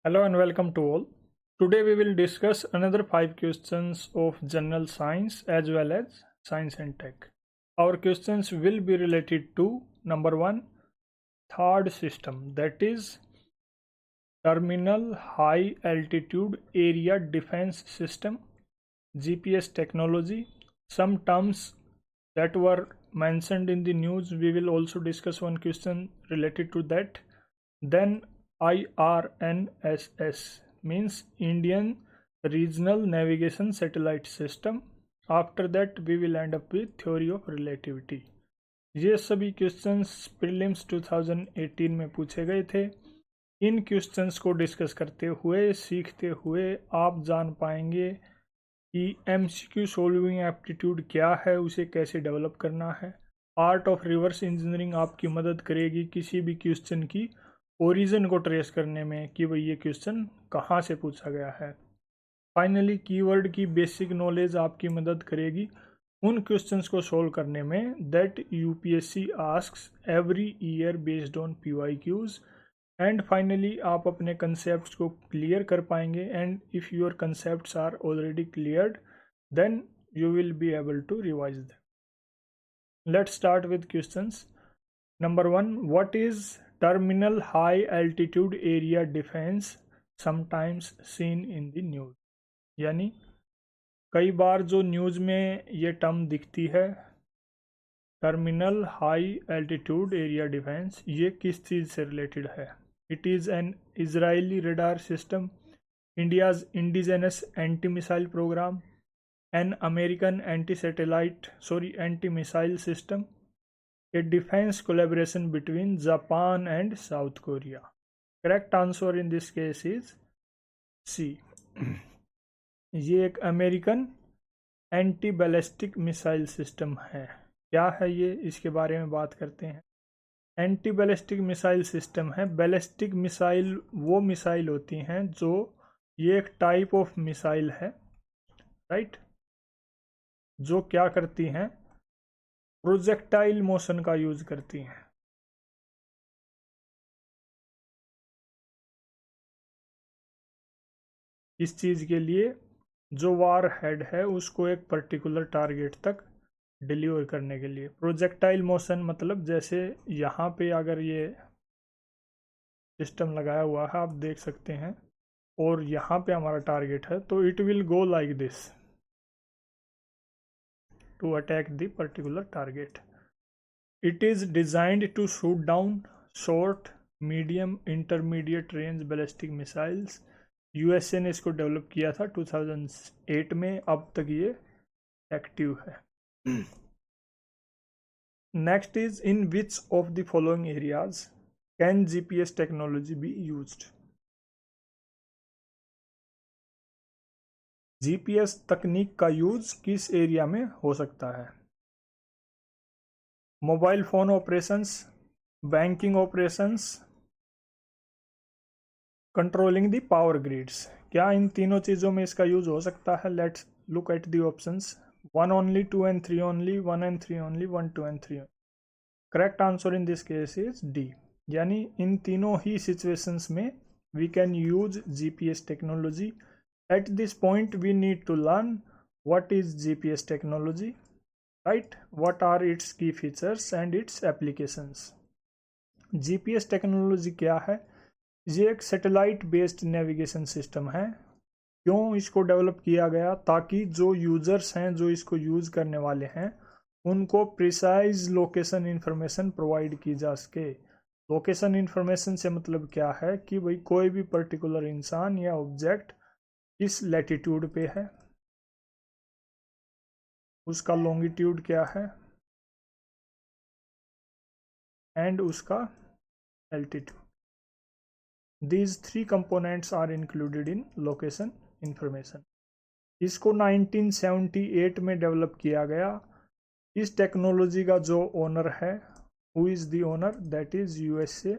Hello and welcome to all. Today we will discuss another 5 questions of general science as well as science and tech. Our questions will be related to number 1, THAAD system, that is Terminal High Altitude Area Defense System, GPS technology. Some terms that were mentioned in the news, we will also discuss one question related to that. Then IRNSS means Indian Regional Navigation Satellite System. After that we will end up with theory of relativity. ये सभी questions prelims 2018 में पूछे गए थे। इन questions को discuss करते हुए सीखते हुए आप जान पाएंगे कि एमसीक्यू सोल्विंग एप्टीट्यूड क्या है, उसे कैसे डेवलप करना है। आर्ट ऑफ रिवर्स इंजीनियरिंग आपकी मदद करेगी किसी भी क्वेश्चन की ओरिजिन को ट्रेस करने में कि भाई ये क्वेश्चन कहाँ से पूछा गया है। फाइनली कीवर्ड की बेसिक नॉलेज आपकी मदद करेगी उन क्वेश्चंस को सोल्व करने में that UPSC asks every year based on PYQs. And finally आप अपने कंसेप्ट्स को क्लियर कर पाएंगे and if your concepts are already cleared then you will be able to revise them. Let's start with questions. Number 1, what is terminal high altitude area defense sometimes seen in the news? यानी कई बार जो news में ये term दिखती है terminal high altitude area defence, ये किस चीज़ से रिलेटेड है? It is an Israeli radar system, India's indigenous anti missile programme, an American anti missile system, a defense collaboration between Japan and South Korea. Correct answer in this case is C. ये एक American anti ballistic missile system है। क्या है ये, इसके बारे में बात करते हैं। एंटी बैलिस्टिक मिसाइल सिस्टम है। बैलिस्टिक मिसाइल वो मिसाइल होती हैं जो, ये एक टाइप ऑफ मिसाइल है, राइट, जो क्या करती हैं, प्रोजेक्टाइल मोशन का यूज करती हैं। इस चीज़ के लिए जो वार हेड है उसको एक पर्टिकुलर टारगेट तक डिलीवर करने के लिए। प्रोजेक्टाइल मोशन मतलब जैसे यहाँ पे अगर ये सिस्टम लगाया हुआ है आप देख सकते हैं और यहाँ पे हमारा टारगेट है, तो it will go like this to attack the particular target. It is designed to shoot down short medium intermediate range ballistic missiles. USA ने इसको डेवलप किया था 2008 में, अब तक ये एक्टिव है। Next is in which of the following areas can GPS technology be used? GPS तकनीक का यूज किस एरिया में हो सकता है? Mobile phone operations, banking operations, controlling the power grids. क्या इन तीनों चीज़ों में इसका यूज हो सकता है? Let's look at the options. 1 only, 2 and 3 only, 1 and 3 only, 1, 2 and 3 only. Correct answer in this case is D, यानी इन तीनों ही सिचुएशंस में we can use GPS technology. At this point we need to learn what is GPS technology, right, what are its key features and its applications. GPS technology क्या है? ये एक satellite based navigation system है। क्यों इसको develop किया गया? ताकि जो यूजर्स हैं, जो इसको यूज़ करने वाले हैं, उनको प्रिसाइज लोकेशन इन्फॉर्मेशन प्रोवाइड की जा सके। लोकेशन इन्फॉर्मेशन से मतलब क्या है कि भाई कोई भी पर्टिकुलर इंसान या ऑब्जेक्ट किस लैटिट्यूड पे है, उसका लॉन्गिट्यूड क्या है एंड उसका altitude. These 3 components are included in location information. इसको 1978 में डेवलप किया गया। इस टेक्नोलॉजी का जो ओनर है, who is the owner, that is USA.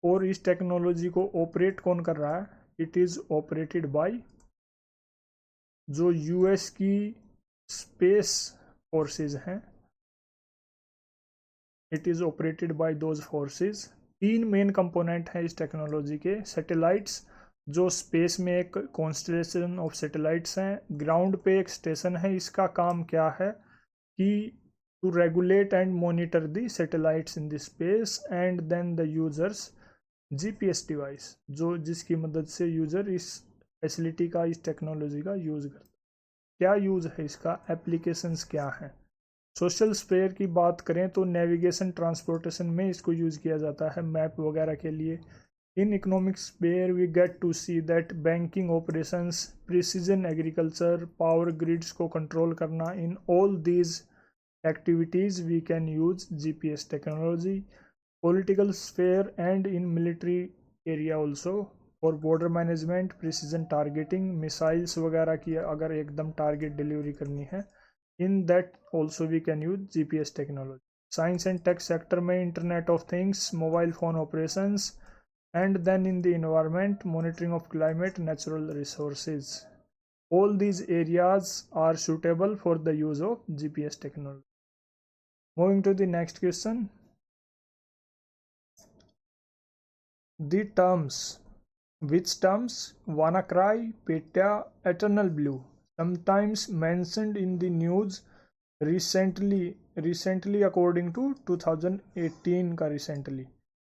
और इस टेक्नोलॉजी को ऑपरेट कौन कर रहा है? इट इज़ ऑपरेटेड बाय जो यूएस की स्पेस फोर्सेस हैं, it is operated by those forces. 3 main component हैं इस टेक्नोलॉजी के, सैटेलाइट्स, जो स्पेस में एक कॉन्स्टलेशन ऑफ सैटेलाइट्स हैं, ग्राउंड पे एक स्टेशन है। इसका काम क्या है कि to regulate and monitor the satellites in the space and then the users GPS device, जो जिसकी मदद से यूजर इस फैसिलिटी का, इस टेक्नोलॉजी का यूज करता है। क्या यूज है इसका, एप्लीकेशंस क्या हैं। सोशल स्पेयर की बात करें तो नेविगेशन ट्रांसपोर्टेशन में इसको यूज किया जाता है, मैप वगैरह के लिए। In economic sphere we get to see that banking operations, precision agriculture, power grids को कंट्रोल करना, in all these activities we can use GPS technology. Political sphere and in military area also, for border management, precision targeting, missiles वगैरह की अगर एकदम target delivery करनी है, in that also we can use GPS technology. Science and tech sector में internet of things, mobile phone operations, and then in the environment, monitoring of climate, natural resources. All these areas are suitable for the use of GPS technology. Moving to the next question. The terms. Which terms? WannaCry, Petya, Eternal Blue, sometimes mentioned in the news recently according to 2018 का recently,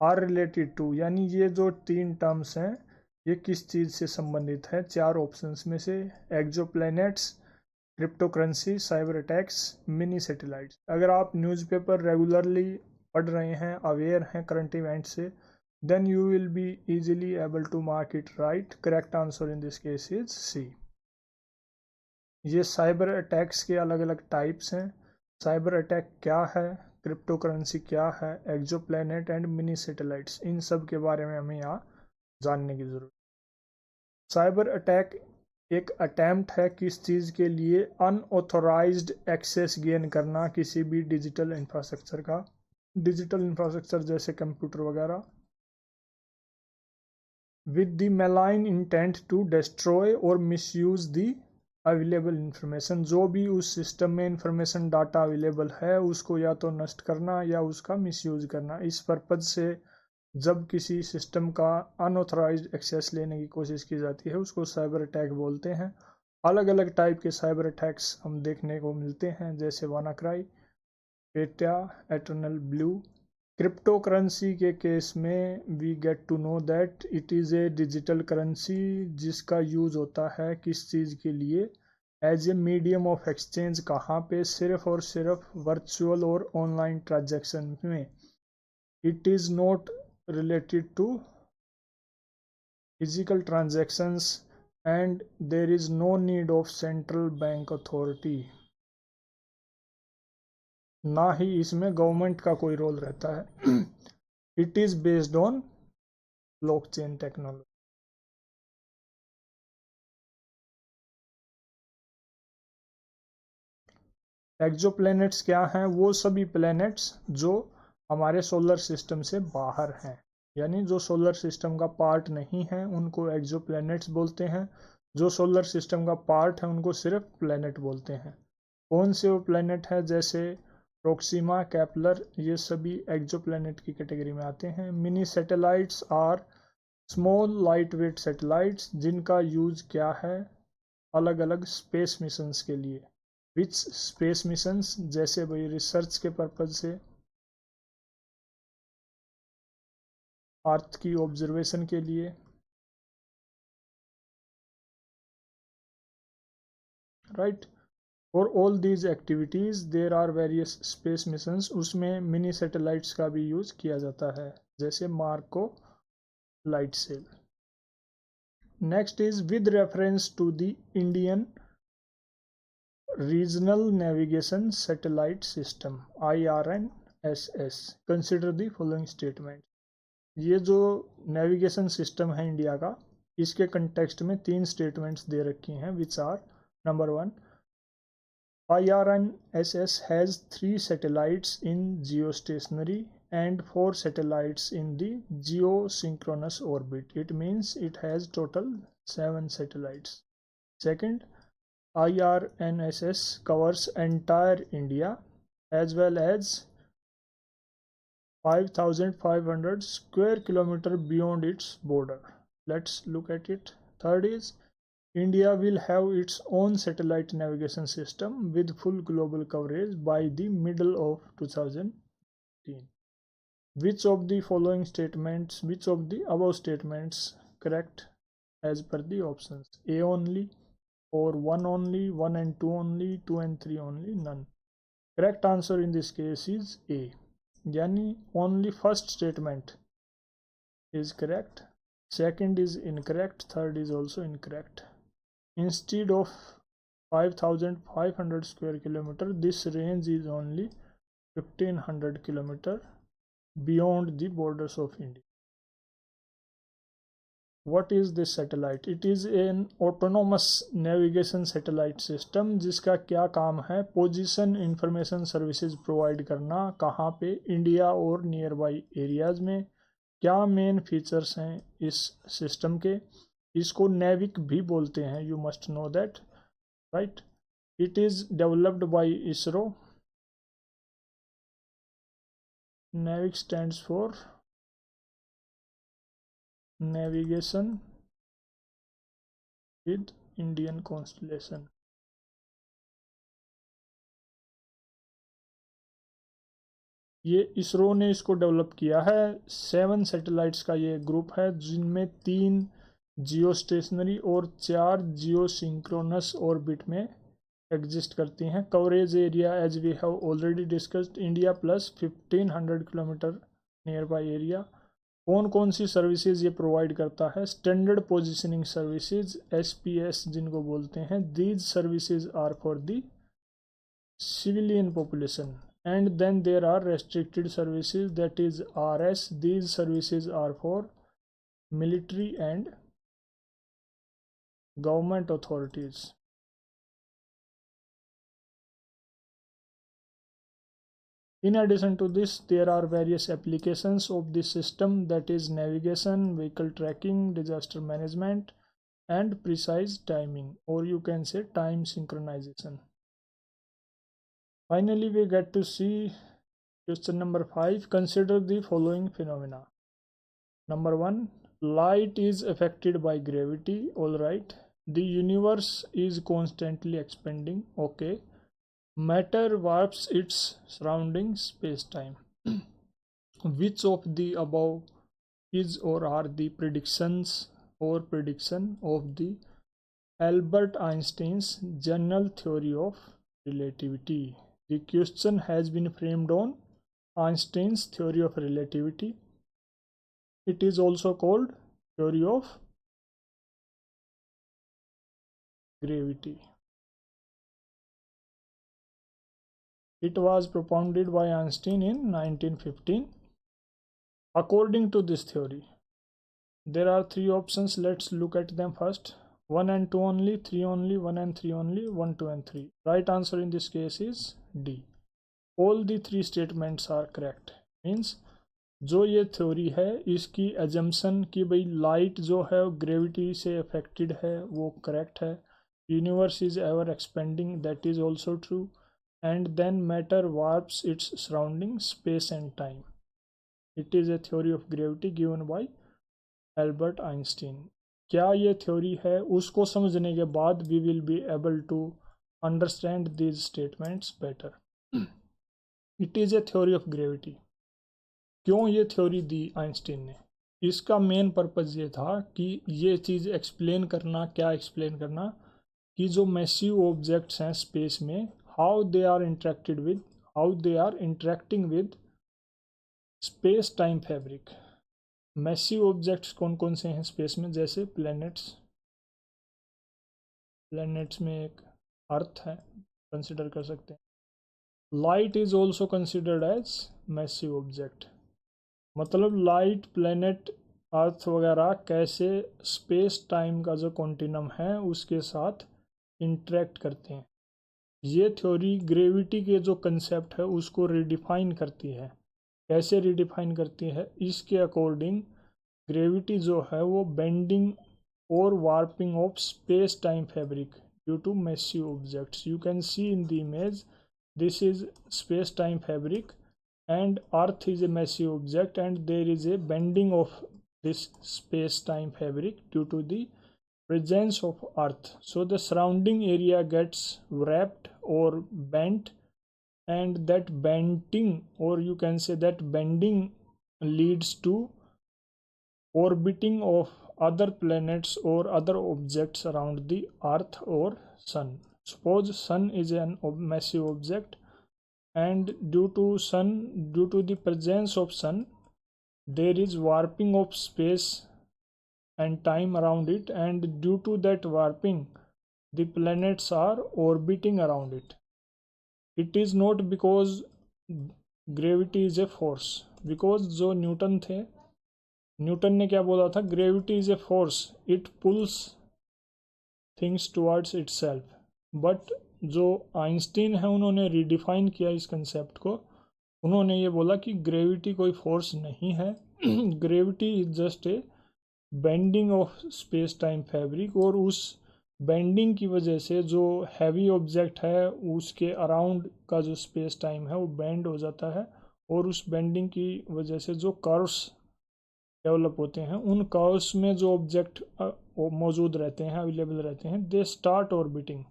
are related to, यानी ये जो 3 terms हैं ये किस चीज़ से संबंधित है। 4 ऑप्शंस में से exoplanets, cryptocurrency, cyber attacks, mini satellites. अगर आप न्यूज़पेपर रेगुलरली पढ़ रहे हैं, अवेयर हैं करंट इवेंट से, then you will be easily able to mark it right. Correct answer in this case is c. ये साइबर अटैक्स के अलग अलग टाइप्स हैं। साइबर अटैक क्या है, क्रिप्टोकरेंसी क्या है, एक्सोप्लैनेट एंड मिनी सैटेलाइट्स, इन सब के बारे में हमें यहाँ जानने की ज़रूरत। साइबर अटैक एक अटैम्प्ट है किस चीज़ के लिए, अनऑथोराइज्ड एक्सेस गेन करना किसी भी डिजिटल इंफ्रास्ट्रक्चर का, डिजिटल इंफ्रास्ट्रक्चर जैसे कंप्यूटर वगैरह, with the malign intent to destroy और मिसयूज द अवेलेबल इंफॉर्मेशन। जो भी उस सिस्टम में इंफॉर्मेशन डाटा अवेलेबल है उसको या तो नष्ट करना या उसका मिसयूज करना। इस पर्पज से जब किसी सिस्टम का अनऑथराइज्ड एक्सेस लेने की कोशिश की जाती है उसको साइबर अटैक बोलते हैं। अलग अलग टाइप के साइबर अटैक्स हम देखने को मिलते हैं, जैसे WannaCry, Petya, Eternal Blue. Crypto currency के केस में we get to know that it is a digital currency जिसका यूज़ होता है किस चीज़ के लिए, as a medium of exchange. कहाँ पे, सिर्फ और सिर्फ वर्चुअल और ऑनलाइन ट्रांजैक्शन में। It is not related to physical transactions and there is no need of central bank authority। ना ही इसमें गवर्नमेंट का कोई रोल रहता है। It is based on blockchain technology. Exoplanets क्या हैं, वो सभी प्लैनेट्स जो हमारे सोलर सिस्टम से बाहर हैं, यानी जो सोलर सिस्टम का पार्ट नहीं है उनको एक्सोप्लैनेट्स बोलते हैं। जो सोलर सिस्टम का पार्ट है उनको सिर्फ प्लैनेट बोलते हैं। कौन से वो प्लैनेट है, जैसे प्रोक्सीमा, कैपलर, ये सभी एक्सोप्लैनेट की कैटेगरी में आते हैं। Mini satellites are small light weight satellites जिनका यूज क्या है, अलग अलग स्पेस मिशंस के लिए। विच स्पेस मिशंस, जैसे भाई रिसर्च के पर्पज से, अर्थ की ऑब्जर्वेशन के लिए, right. For all these activities there are various space missions. उसमें मिनी सैटेलाइट्स का भी यूज किया जाता है, जैसे Marco light sail. Next is with reference to the Indian regional navigation satellite system IRNSS, consider the following statement. ये जो navigation system है इंडिया का, इसके कंटेक्स्ट में 3 स्टेटमेंट्स दे रखी हैं, which are, number 1, IRNSS has 3 satellites in geostationary and 4 satellites in the geosynchronous orbit. It means it has total 7 satellites. Second, IRNSS covers entire India as well as 5,500 square kilometer beyond its border. Let's look at it. Third is India will have its own satellite navigation system with full global coverage by the middle of 2018. Which of the above statements correct as per the options? A only, or 1 only, 1 and 2 only, 2 and 3 only, none. Correct answer in this case is A. Yani only first statement is correct, second is incorrect, third is also incorrect. Instead of 5500 square kilometer, this range is only 1500 kilometer beyond the borders of India. What is this satellite? It is an autonomous navigation satellite system जिसका क्या काम है? Position information services provide करना, कहाँ पे? India और near by areas में. क्या मेन फीचर्स हैं इस सिस्टम के? इसको नेविक भी बोलते हैं, you must know that, right. It is developed by ISRO. NavIC stands for navigation with Indian constellation. ये इसरो ने इसको डेवलप किया है. 7 सैटेलाइट्स का ये ग्रुप है जिनमें 3 जियो स्टेशनरी और 4 जियो सिंक्रोनस ऑर्बिट में एग्जिस्ट करती हैं. Coverage area as we have already discussed, India plus 1500 kilometre nearby area. कौन कौन सी सर्विसेज ये प्रोवाइड करता है? स्टैंडर्ड पोजीशनिंग सर्विसेज, एसपीएस जिनको बोलते हैं. These services are for the civilian population. And then there are restricted services, that is RS. These services are for military and government authorities. In addition to this, there are various applications of this system, that is navigation, vehicle tracking, disaster management, and precise timing, or you can say time synchronization. Finally, we get to see question number 5. Consider the following phenomena. Number 1, light is affected by gravity. All right. The universe is constantly expanding. Okay. Matter warps its surrounding space-time. Which of the above is or are the predictions or prediction of the Albert Einstein's general theory of relativity? The question has been framed on Einstein's theory of relativity. It is also called theory of gravity. It was propounded by Einstein in 1915. According to this theory, there are 3 options. Let's look at them first. 1 and 2 only, 3 only, 1 and 3 only, 1, 2 and 3. Right answer in this case is D. All the 3 statements are correct. Means जो ये theory है इसकी assumption कि भाई light जो है gravity से affected है वो करेक्ट है. Universe is ever expanding, that is also true. And then matter warps its surrounding space and time. It is a theory of gravity given by Albert Einstein. क्या ये theory है? उसको समझने के बाद we will be able to understand these statements better. It is a theory of gravity. क्यों ये theory दी Einstein ने? इसका मेन पर्पज़ ये था कि ये चीज़ एक्सप्लेन करना. क्या एक्सप्लेन करना? कि जो मैसिव ऑब्जेक्ट्स हैं स्पेस में, how they are interacting with space time fabric. Massive objects कौन कौन से हैं स्पेस में? जैसे प्लैनेट्स में एक अर्थ है, कंसिडर कर सकते हैं. Light is also considered as massive object. मतलब लाइट, प्लैनेट, अर्थ वगैरह कैसे स्पेस टाइम का जो कॉन्टिनम है उसके साथ इंटरेक्ट करते हैं. ये थ्योरी ग्रेविटी के जो कंसेप्ट है उसको रिडिफाइन करती है. कैसे रिडिफाइन करती है? इसके अकॉर्डिंग ग्रेविटी जो है वो बेंडिंग और warping of space time fabric due to massive objects. You can see in the image, this is space time fabric and earth is a massive object and there is a bending of this space-time fabric due to the presence of Earth. So the surrounding area gets wrapped or bent, and that bending, or you can say that bending, leads to orbiting of other planets or other objects around the Earth or Sun. Suppose Sun is an massive object, and due to the presence of Sun, there is warping of space and time around it, and due to that warping, the planets are orbiting around it. It is not because gravity is a force, because जो Newton थे, Newton ने क्या बोला था, gravity is a force, it pools things towards itself. But जो Einstein है, उन्होंने redefine किया इस कंसेप्ट को. उन्होंने ये बोला कि ग्रेविटी कोई फोर्स नहीं है, gravity is just a bending of space time fabric, और उस बेंडिंग की वजह से जो हैवी ऑब्जेक्ट है उसके अराउंड का जो स्पेस टाइम है वो बेंड हो जाता है, और उस बेंडिंग की वजह से जो कर्व्स डेवलप होते हैं, उन कर्व्स में जो ऑब्जेक्ट मौजूद रहते हैं, अवेलेबल रहते हैं, they start orbiting.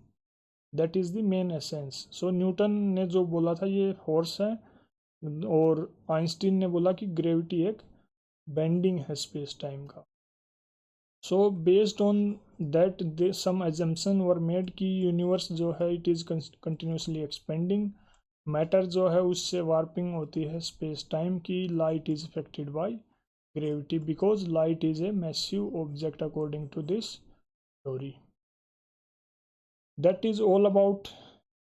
That is the main essence. So Newton ने जो बोला था ये फोर्स है, और आइंस्टीन ने बोला कि ग्रेविटी एक बेंडिंग है स्पेस टाइम का. So based on that some assumption were made कि यूनिवर्स जो है it is continuously expanding. Matter जो है उससे वार्पिंग होती है स्पेस टाइम की. Light is affected by gravity because light is a massive object according to this theory. That is all about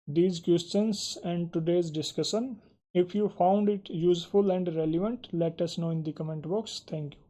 these questions and today's discussion. If you found it useful and relevant, let us know in the comment box. Thank you.